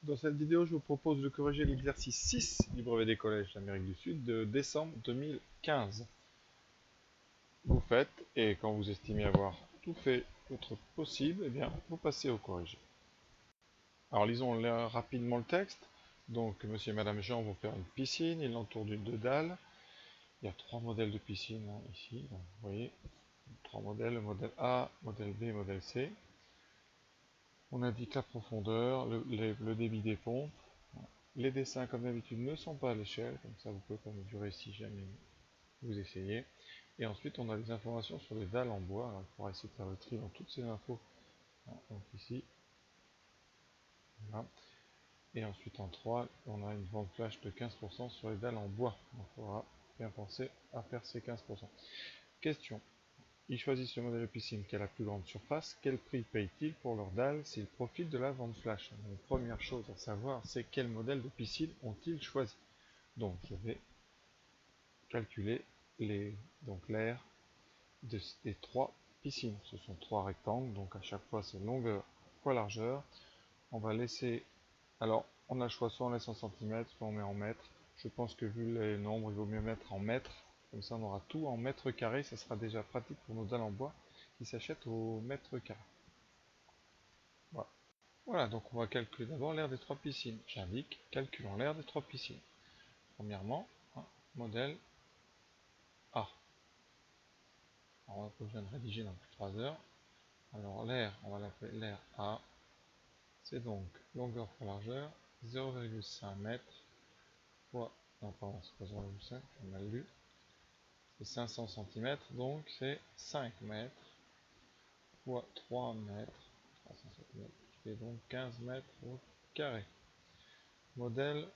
Dans cette vidéo, je vous propose de corriger l'exercice 6 du brevet des collèges d'Amérique du Sud de décembre 2015. Vous faites, et quand vous estimez avoir tout fait votre possible, eh bien, vous passez au corrigé. Alors lisons rapidement le texte. Donc, monsieur et madame Jean vont faire une piscine, ils l'entourent d'une de dalles. Il y a trois modèles de piscine ici, donc, vous voyez, trois modèles, le modèle A, modèle B, modèle C. On indique la profondeur, le débit des pompes. Les dessins, comme d'habitude, ne sont pas à l'échelle, comme ça vous pouvez pas mesurer si jamais vous essayez. Et ensuite, on a des informations sur les dalles en bois. Alors, on pourra essayer de faire le tri dans toutes ces infos. Donc ici, voilà. Et ensuite, en 3, on a une vente flash de 15% sur les dalles en bois. Donc, il faudra bien penser à faire ces 15%. Question. Ils choisissent le modèle de piscine qui a la plus grande surface. Quel prix payent-ils pour leurs dalles s'ils profitent de la vente flash? Donc, première chose à savoir, c'est quel modèle de piscine ont-ils choisi. Donc, je vais calculer l'air des trois piscines. Ce sont trois rectangles, donc à chaque fois c'est longueur fois largeur. On va laisser, alors on a le choix, soit on laisse en centimètres, soit on met en mètres. Je pense que vu les nombres, il vaut mieux mettre en mètres, comme ça on aura tout en mètres carrés, ça sera déjà pratique pour nos dalles en bois qui s'achètent au mètre carré. Voilà, donc on va calculer d'abord l'aire des trois piscines. J'indique, calculons l'aire des trois piscines. Premièrement, modèle A. Alors, on n'a pas besoin de rédiger dans plus de 3 heures. Alors l'air, on va l'appeler l'air A. C'est donc longueur fois largeur, 0,5 m fois, non pardon, c'est pas 0,5, j'ai mal lu, c'est 500 cm, donc c'est 5 mètres fois 3 mètres, 300 cm, qui fait donc 15 mètres au carré. Modèle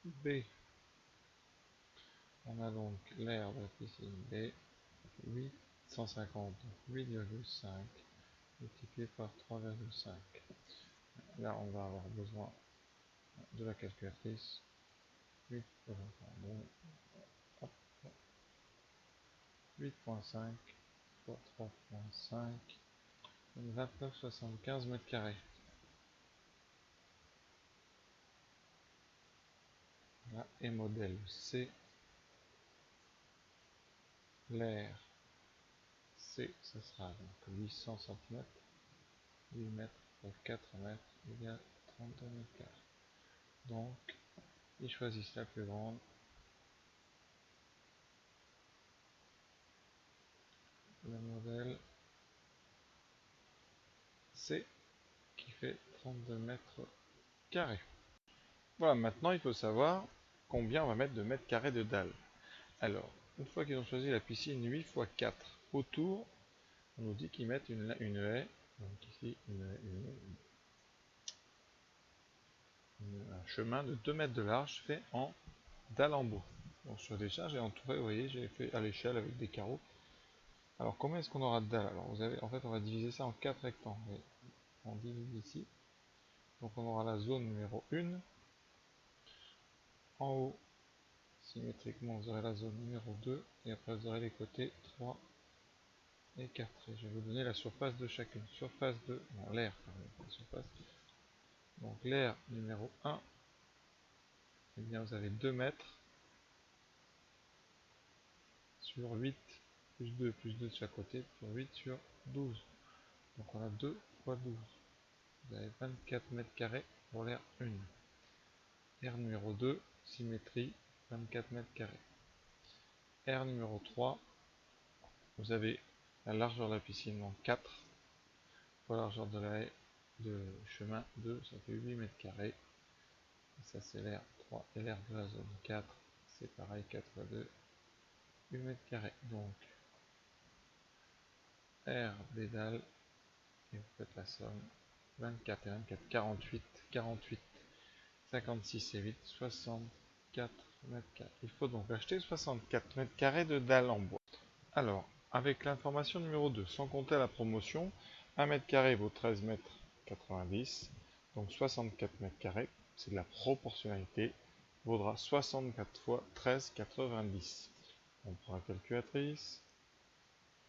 B. On a donc l'air de la piscine B, 850, 8,5 multiplié par 3,5. Là, on va avoir besoin de la calculatrice. 8.5 fois 3.5, 29,75 mètres carrés. Là, et modèle C, l'air C, ce sera donc 800 cm, 8 mètres fois 4 mètres égale 32 mètres carrés. Donc, ils choisissent la plus grande. Le modèle C qui fait 32 mètres carrés. Voilà, maintenant il faut savoir combien on va mettre de mètres carrés de dalle. Alors, une fois qu'ils ont choisi la piscine 8 x 4 autour, on nous dit qu'ils mettent une haie, donc ici un chemin de 2 mètres de large fait en dalle en bois. Donc sur des charges, j'ai entouré, vous voyez, j'ai fait à l'échelle avec des carreaux. Alors combien est-ce qu'on aura de dalles? Alors vous avez, en fait, on va diviser ça en 4 rectangles. On divise ici. Donc on aura la zone numéro 1. En haut, symétriquement, vous aurez la zone numéro 2. Et après, vous aurez les côtés 3 et 4. Et je vais vous donner la surface de chacune. Surface de, non, l'air, pardon, la surface. Donc l'air numéro 1, eh bien vous avez 2 mètres sur 8 plus 2 plus 2 de chaque côté sur 8 sur 12. Donc on a 2 fois 12. Vous avez 24 mètres carrés pour l'air 1. Air numéro 2, symétrie, 24 mètres carrés. Air numéro 3, vous avez la largeur de la piscine, donc 4 fois la largeur de la haie de chemin 2, ça fait 8 mètres carrés. Et ça c'est l'air 3 et l'air de la zone 4, c'est pareil, 4 fois 2, 8 mètres carrés. Donc R des dalles, et vous faites la somme, 24 et 24, 48, 48, 56 et 8, 64 mètres carrés. Il faut donc acheter 64 mètres carrés de dalles en bois. Alors, avec l'information numéro 2, sans compter la promotion, 1 mètre carré vaut 13 mètres 90, donc 64 mètres carrés, c'est de la proportionnalité, vaudra 64 fois 13,90. On prend la calculatrice,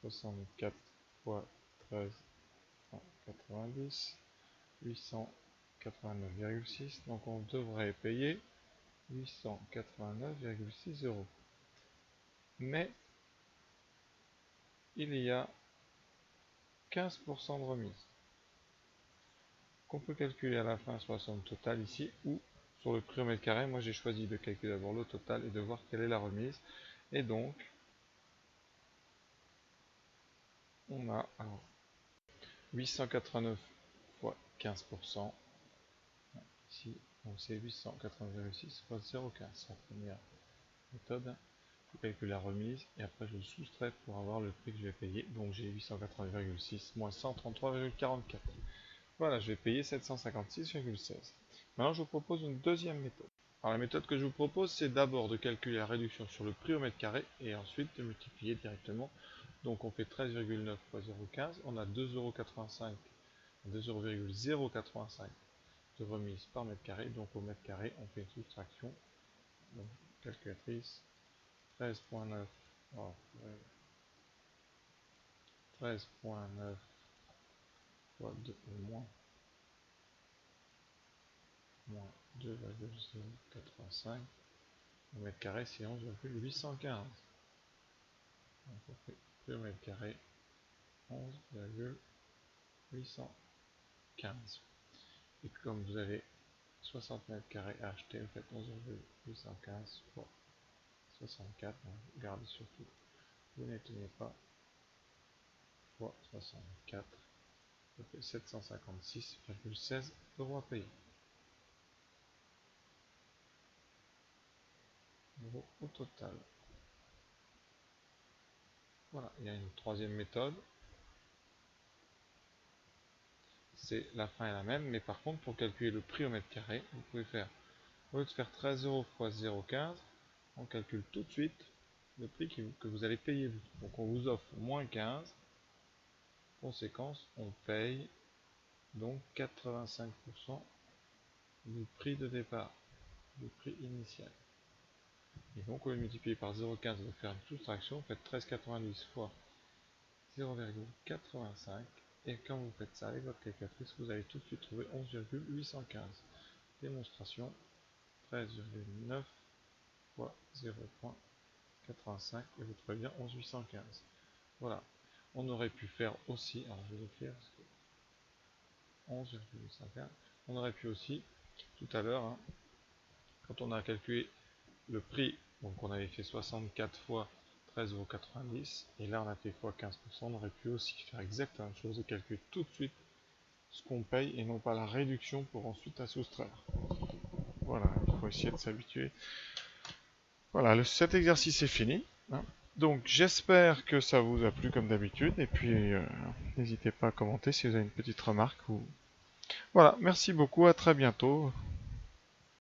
64 fois 13,90, 889,6, donc on devrait payer 889,6 €. Mais il y a 15% de remise qu'on peut calculer à la fin sur la somme totale ici ou sur le prix au mètre carré. Moi j'ai choisi de calculer d'abord le total et de voir quelle est la remise. Et donc on a alors 889 fois 15%. Ici, donc c'est 880,6 fois 0,15. C'est la première méthode. Je calcule la remise et après je le soustrais pour avoir le prix que je vais payer. Donc j'ai 880,6 moins 133,44. Voilà, je vais payer 756,16. Maintenant je vous propose une deuxième méthode. Alors la méthode que je vous propose, c'est d'abord de calculer la réduction sur le prix au mètre carré et ensuite de multiplier directement. Donc on fait 13,9 fois 0,15, on a 2,85 2,085 de remise par mètre carré. Donc au mètre carré, on fait une soustraction. Donc calculatrice, 13,9 oh, 13,9 fois 2 moins 2,085 au mètre carré, c'est 11,815. Donc on fait prix au mètre carré 11,815. Et comme vous avez 60 mètres carrés à acheter, vous faites 11,815 fois 64. Donc gardez surtout, vous n'éteignez pas, fois 64. Ça fait 756,16 € à payer. Euros au total. Voilà, il y a une troisième méthode. C'est la fin est la même, mais par contre, pour calculer le prix au mètre carré, vous pouvez faire, au lieu de faire 13 € fois 0,15, on calcule tout de suite le prix que vous allez payer vous. Donc on vous offre moins 15. Conséquence, on paye donc 85% du prix de départ, du prix initial. Et donc on va multiplier par 0,15 de faire une soustraction, vous faites 13,90 fois 0,85 et quand vous faites ça avec votre calculatrice, vous allez tout de suite trouver 11,815. Démonstration, 13,9 fois 0,85 et vous trouvez bien 11,815. Voilà, on aurait pu faire aussi, alors je vais l'écrire parce que 11,815, on aurait pu aussi tout à l'heure, hein, quand on a calculé le prix, donc on avait fait 64 fois 13,90 € et là on a fait fois 15%, on aurait pu aussi faire exactement la même chose et calculer tout de suite ce qu'on paye et non pas la réduction pour ensuite la soustraire. Voilà, il faut essayer de s'habituer. Voilà, cet exercice est fini, hein. Donc j'espère que ça vous a plu comme d'habitude et puis n'hésitez pas à commenter si vous avez une petite remarque. Voilà, merci beaucoup, à très bientôt.